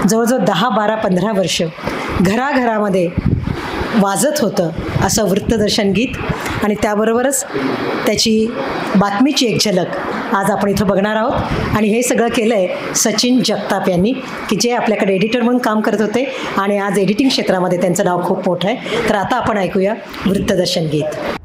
जवळजवळ 10, 12, 15 वर्ष घराघरामध्ये वाजत होतं असं वृत्तदर्शन गीत आणि त्याबरोबरच त्याची बातमीची एक झलक आज आपण इथं बघणार आहोत. आणि हे सगळं केलं आहे सचिन जगताप यांनी, की जे आपल्याकडे एडिटर म्हणून काम करत होते आणि आज एडिटिंग क्षेत्रामध्ये त्यांचं नाव खूप मोठं आहे. तर आता आपण ऐकूया वृत्तदर्शन गीत.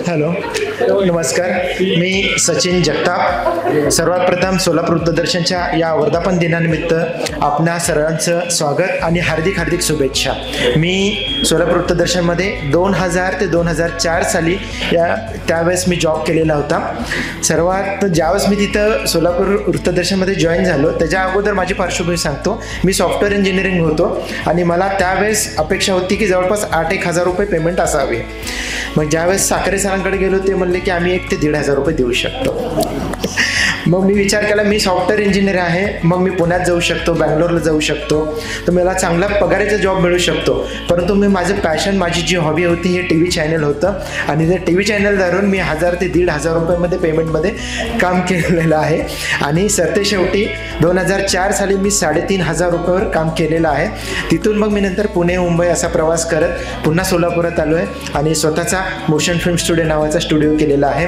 हॅलो, नमस्कार. मी सचिन जगताप. सर्वात प्रथम सोलापूर वृत्तदर्शनच्या या वर्धापन दिनानिमित्त आपणा सर्वांचं स्वागत आणि हार्दिक हार्दिक शुभेच्छा. मी सोलापूर वृत्तदर्शनमध्ये 2000 ते 2004 साली त्यावेळेस मी जॉब केलेला होता. सर्वात ज्यावेळेस मी तिथं सोलापूर वृत्तदर्शनमध्ये जॉईन झालो त्याच्या अगोदर माझी पार्श्वभूमी सांगतो. मी सॉफ्टवेअर इंजिनिअरिंग होतो आणि मला त्यावेळेस अपेक्षा होती की जवळपास 8,000 रुपये पेमेंट असावे. मग ज्यावेळेस साखरे सरांकडे गेलो ते म्हणले की आम्ही 1 ते 1,500 रुपये देऊ शकतो. मग मी विचार केला मी सॉफ्टवेअर इंजिनियर आहे, मग मी पुण्यात जाऊ शकतो, बँगलोरला जाऊ शकतो, तर मला चांगला पगाराचा जॉब मिळू शकतो. परंतु मी माझं पॅशन, माझी जी हॉबी होती हे TV चॅनल होतं आणि ते TV चॅनल धरून मी 1,000 ते 1,500 रुपयामध्ये पेमेंटमध्ये काम केलेलं आहे. आणि सरते शेवटी 2004 साली मी 3,500 रुपयावर काम केलेलं आहे. तिथून मग मी नंतर पुणे, मुंबई असा प्रवास करत पुन्हा सोलापुरात आलो आहे आणि स्वतःचा मोशन फिल्म स्टुडिओ नावाचा स्टुडिओ केलेला आहे.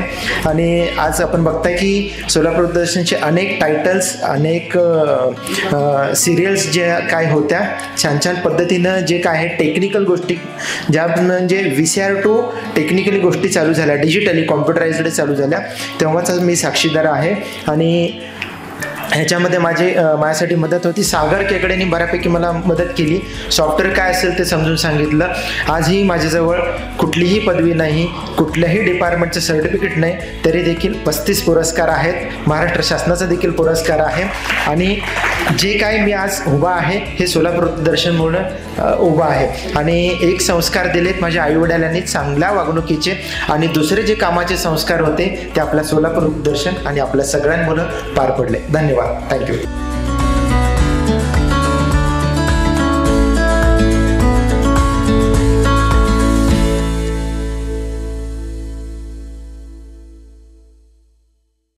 आणि आज आपण बघताय की सोलापूर वृत्तदर्शनचे अनेक टायटल्स, अनेक सिरियल्स जे काय होत्या छान छान पद्धतीनं जे काय आहे टेक्निकल गोष्टी ज्या म्हणजे VCR टू टेक्निकली गोष्टी चालू झाल्या, डिजिटली कॉम्प्युटराइज्ड चालू झाल्या, तेव्हाच मी साक्षीदार आहे. आणि ह्याच्यामध्ये माझ्यासाठी मदत होती. सागर केकडेंनी बऱ्यापैकी मला मदत केली. सॉफ्टवेअर काय असेल ते समजून सांगितलं. आजही माझ्याजवळ कुठलीही पदवी नाही, कुठल्याही डिपार्टमेंटचं सर्टिफिकेट नाही, तरी देखील 35 पुरस्कार आहेत. महाराष्ट्र शासनाचा देखील पुरस्कार आहे. आणि जे काय मी आज उभा आहे हे सोलापूर वृत्तदर्शनमुळे उभा आहे. आणि एक संस्कार दिलेत माझ्या आईवडिलांनी चांगल्या वागणुकीचे, आणि दुसरे जे कामाचे संस्कार होते ते आपल्या सोलापूर वृत्तदर्शन आणि आपल्या सगळ्यांमुळे पार पडले. धन्यवाद. थँक्यू.